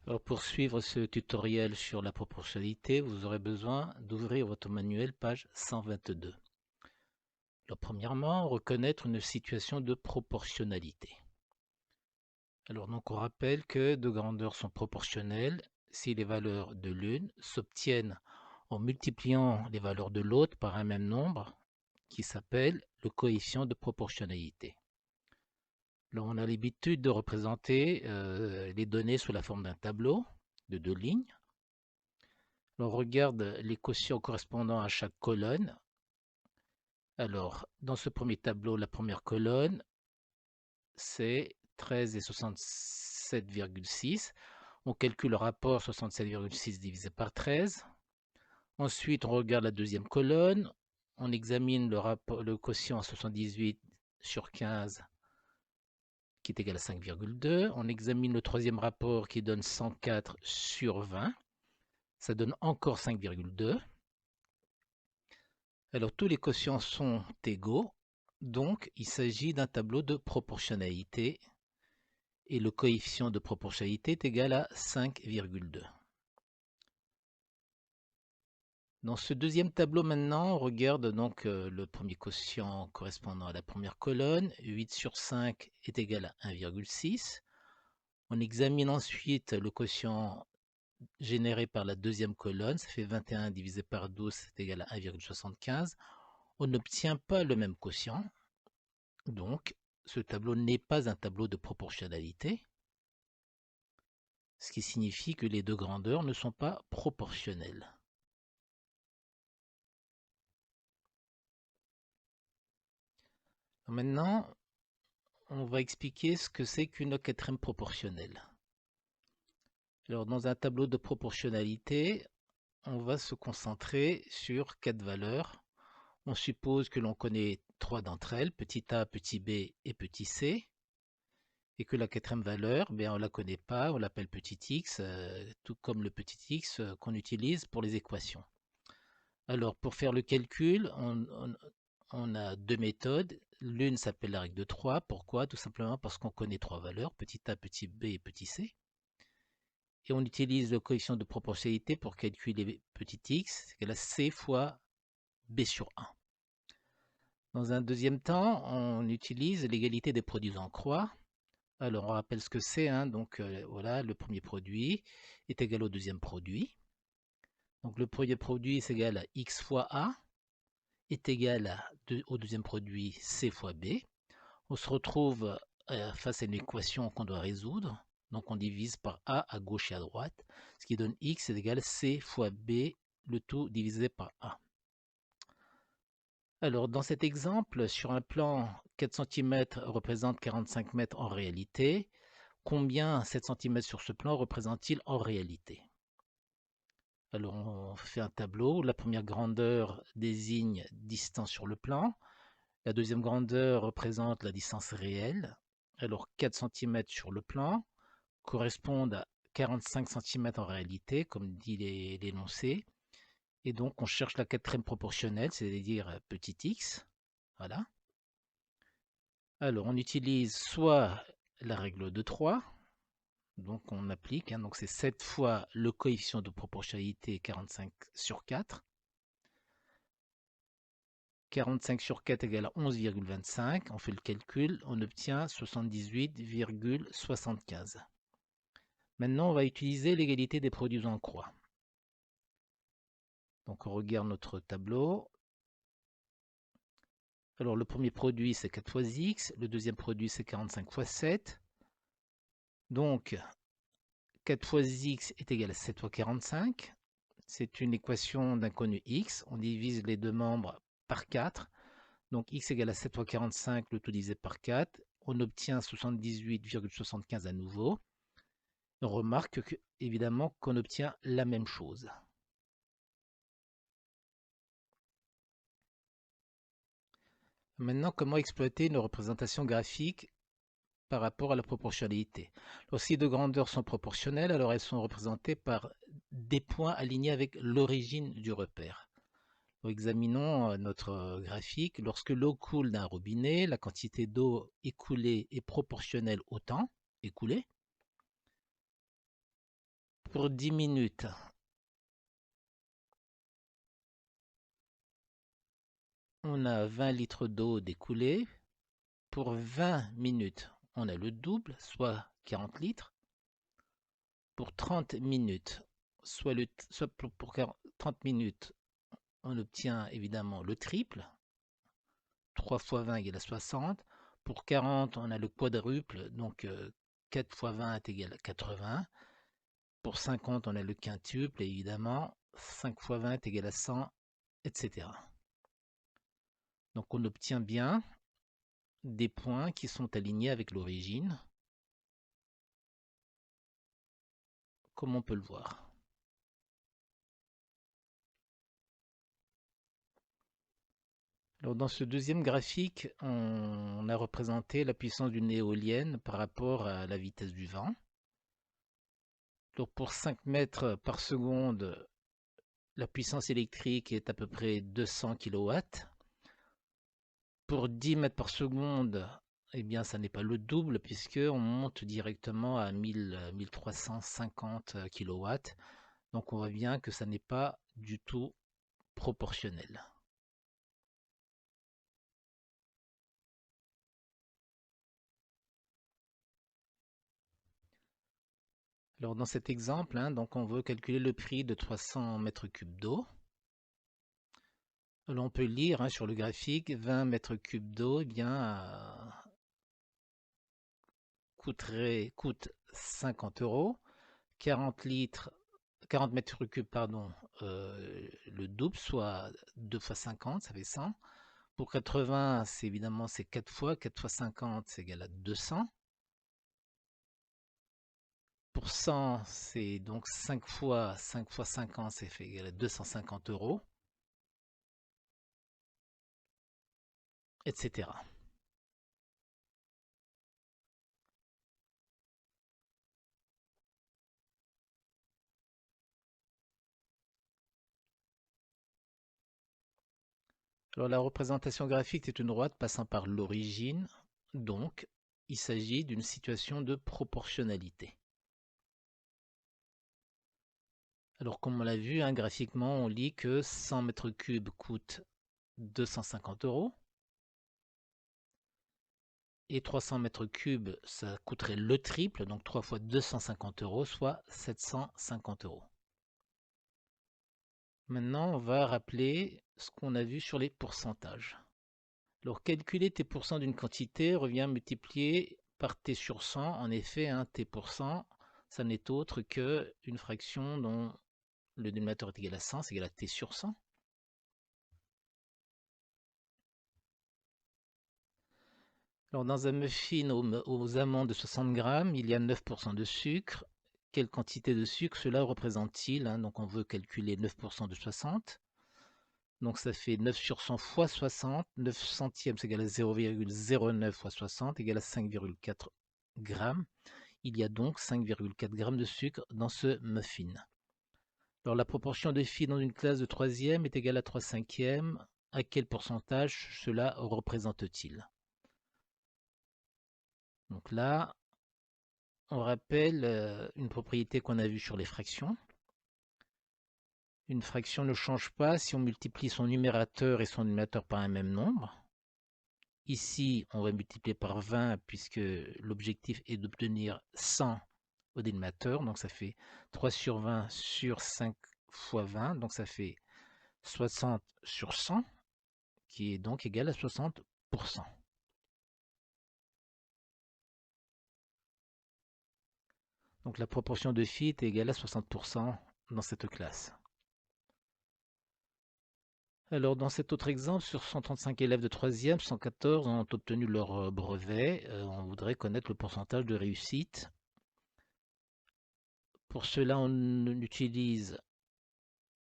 Alors pour suivre ce tutoriel sur la proportionnalité, vous aurez besoin d'ouvrir votre manuel page 122. Alors premièrement, reconnaître une situation de proportionnalité. Alors donc on rappelle que deux grandeurs sont proportionnelles si les valeurs de l'une s'obtiennent en multipliant les valeurs de l'autre par un même nombre qui s'appelle le coefficient de proportionnalité. Alors on a l'habitude de représenter les données sous la forme d'un tableau de deux lignes. On regarde les quotients correspondant à chaque colonne. Alors, dans ce premier tableau, la première colonne, c'est 13 et 67,6. On calcule le rapport 67,6 divisé par 13. Ensuite, on regarde la deuxième colonne. On examine le quotient 78 sur 15 qui est égal à 5,2. On examine le troisième rapport qui donne 104 sur 20. Ça donne encore 5,2. Alors tous les quotients sont égaux, donc il s'agit d'un tableau de proportionnalité et le coefficient de proportionnalité est égal à 5,2. Dans ce deuxième tableau maintenant, on regarde donc le premier quotient correspondant à la première colonne, 8 sur 5 est égal à 1,6. On examine ensuite le quotient généré par la deuxième colonne, ça fait 21 divisé par 12, c'est égal à 1,75. On n'obtient pas le même quotient, donc ce tableau n'est pas un tableau de proportionnalité, ce qui signifie que les deux grandeurs ne sont pas proportionnelles. Maintenant, on va expliquer ce que c'est qu'une quatrième proportionnelle. Alors, dans un tableau de proportionnalité, on va se concentrer sur 4 valeurs. On suppose que l'on connaît 3 d'entre elles, petit a, petit b et petit c, et que la quatrième valeur, on ne la connaît pas, on l'appelle petit x, tout comme le petit x qu'on utilise pour les équations. Alors, pour faire le calcul, on a deux méthodes. L'une s'appelle la règle de 3. Pourquoi? Tout simplement parce qu'on connaît trois valeurs, petit a, petit b et petit c. Et on utilise le coefficient de proportionnalité pour calculer petit x, c'est égal à c fois b sur 1. Dans un deuxième temps, on utilise l'égalité des produits en croix. Alors, on rappelle ce que c'est. Donc, voilà, le premier produit est égal au deuxième produit. Donc, le premier produit, c'est égal à x fois a, est égal au deuxième produit c fois b. On se retrouve face à une équation qu'on doit résoudre. Donc, on divise par a à gauche et à droite, ce qui donne x est égal à c fois b, le tout divisé par a. Alors, dans cet exemple, sur un plan, 4 cm représente 45 mètres en réalité. Combien 7 cm sur ce plan représente-t-il en réalité? Alors, on fait un tableau. La première grandeur désigne distance sur le plan. La deuxième grandeur représente la distance réelle. Alors, 4 cm sur le plan correspondent à 45 cm en réalité, comme dit l'énoncé. Et donc, on cherche la quatrième proportionnelle, c'est-à-dire petit x. Voilà. Alors, on utilise soit la règle de 3, donc on applique, donc c'est 7 fois le coefficient de proportionnalité 45 sur 4. 45 sur 4 égale à 11,25. On fait le calcul, on obtient 78,75. Maintenant, on va utiliser l'égalité des produits en croix. Donc, on regarde notre tableau. Alors, le premier produit, c'est 4 fois x. Le deuxième produit, c'est 45 fois 7. Donc, 4 fois x est égal à 7 fois 45. C'est une équation d'inconnu x. On divise les deux membres par 4. Donc, x égale à 7 fois 45, le tout divisé par 4. On obtient 78,75 à nouveau. On remarque évidemment qu'on obtient la même chose. Maintenant, comment exploiter une représentation graphique par rapport à la proportionnalité? Alors, si deux grandeurs sont proportionnelles, alors elles sont représentées par des points alignés avec l'origine du repère. Alors, examinons notre graphique. Lorsque l'eau coule d'un robinet, la quantité d'eau écoulée est proportionnelle au temps écoulé. Pour 10 minutes, on a 20 litres d'eau découlée. Pour 20 minutes, on a le double, soit 40 litres. Pour 30 minutes, soit pour 30 minutes, on obtient évidemment le triple. 3 fois 20 égale à 60. Pour 40, on a le quadruple, donc 4 fois 20 est égal à 80. Pour 50, on a le quintuple, évidemment. 5 fois 20 est égal à 100, etc. Donc on obtient bien des points qui sont alignés avec l'origine, comme on peut le voir. Alors dans ce deuxième graphique, on a représenté la puissance d'une éolienne par rapport à la vitesse du vent. Donc pour 5 mètres par seconde, la puissance électrique est à peu près 200 kW. Pour 10 mètres par seconde, eh bien ça n'est pas le double puisqu'on monte directement à 1350 kW. Donc on voit bien que ça n'est pas du tout proportionnel. Alors dans cet exemple, donc on veut calculer le prix de 300 mètres cubes d'eau. Alors on peut lire sur le graphique 20 mètres cubes d'eau, coûte 50 €. 40 mètres cubes, pardon, le double, soit 2 fois 50, ça fait 100. Pour 80, c'est évidemment c'est 4 fois 50, c'est égal à 200. Pour 100, c'est donc 5 fois 50, c'est fait égal à 250 €, etc. Alors la représentation graphique est une droite passant par l'origine, donc il s'agit d'une situation de proportionnalité. Alors comme on l'a vu, graphiquement, on lit que 100 mètres cubes coûte 250 €. Et 300 mètres cubes, ça coûterait le triple, donc 3 fois 250 €, soit 750 €. Maintenant, on va rappeler ce qu'on a vu sur les pourcentages. Alors, calculer t % d'une quantité revient à multiplier par t sur 100. En effet, t %, ça n'est autre qu'une fraction dont le dénominateur est égal à 100, c'est égal à t sur 100. Alors, dans un muffin aux amandes de 60 grammes, il y a 9 % de sucre. Quelle quantité de sucre cela représente-t-il? Donc, on veut calculer 9 % de 60. Donc, ça fait 9 sur 100 fois 60. 9 centièmes, c'est égal à 0,09 fois 60, égal à 5,4 grammes. Il y a donc 5,4 grammes de sucre dans ce muffin. Alors, la proportion de filles dans une classe de 3e est égale à 3 cinquièmes. À quel pourcentage cela représente-t-il? Donc là, on rappelle une propriété qu'on a vue sur les fractions. Une fraction ne change pas si on multiplie son numérateur et son dénominateur par un même nombre. Ici, on va multiplier par 20 puisque l'objectif est d'obtenir 100 au dénominateur. Donc ça fait 3 sur 20 sur 5 fois 20. Donc ça fait 60 sur 100, qui est donc égal à 60%. Donc la proportion de filles est égale à 60% dans cette classe. Alors dans cet autre exemple, sur 135 élèves de 3e, 114 ont obtenu leur brevet. On voudrait connaître le pourcentage de réussite. Pour cela, on utilise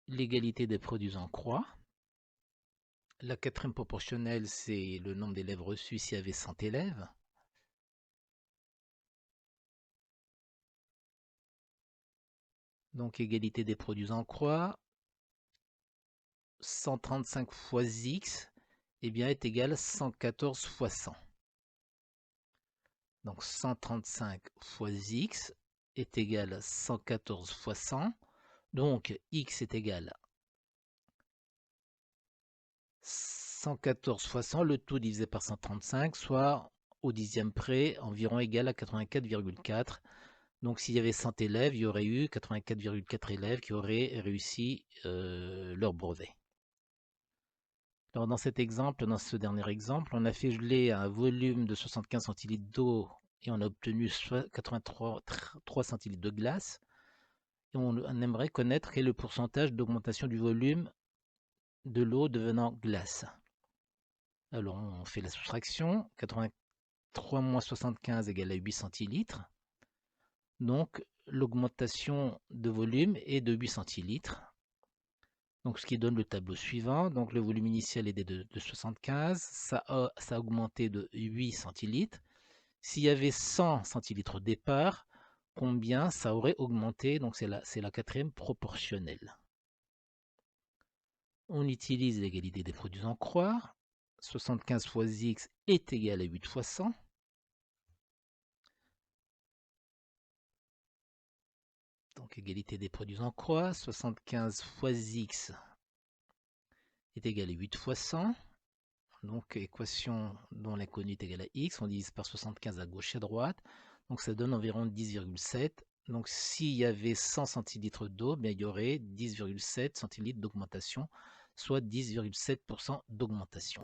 l'égalité des produits en croix. La quatrième proportionnelle, c'est le nombre d'élèves reçus s'il y avait 100 élèves. Donc égalité des produits en croix. 135 fois x est égal à 114 fois 100. Donc 135 fois x est égal à 114 fois 100. Donc, x est égal à 114 fois 100, le tout divisé par 135, soit au dixième près, environ égal à 84,4. Donc, s'il y avait 100 élèves, il y aurait eu 84,4 élèves qui auraient réussi leur brevet. Alors, dans cet exemple, dans ce dernier exemple, on a fait geler un volume de 75 centilitres d'eau et on a obtenu 83 centilitres de glace. Et on aimerait connaître quel est le pourcentage d'augmentation du volume de l'eau devenant glace. Alors, on fait la soustraction. 83 moins 75 égale à 8 centilitres. Donc, l'augmentation de volume est de 8 centilitres. Donc, ce qui donne le tableau suivant. Donc, le volume initial est de 75. Ça a augmenté de 8 centilitres. S'il y avait 100 centilitres au départ, combien ça aurait augmenté? Donc, c'est la quatrième proportionnelle. On utilise l'égalité des produits en croix. 75 fois x est égal à 8 fois 100. Donc, égalité des produits en croix. 75 fois x est égal à 8 fois 100. Donc, équation dont l'inconnu est égal à x. On divise par 75 à gauche et à droite. Donc, ça donne environ 10,7. Donc, s'il y avait 100 centilitres d'eau, il y aurait 10,7 centilitres d'augmentation, soit 10,7% d'augmentation.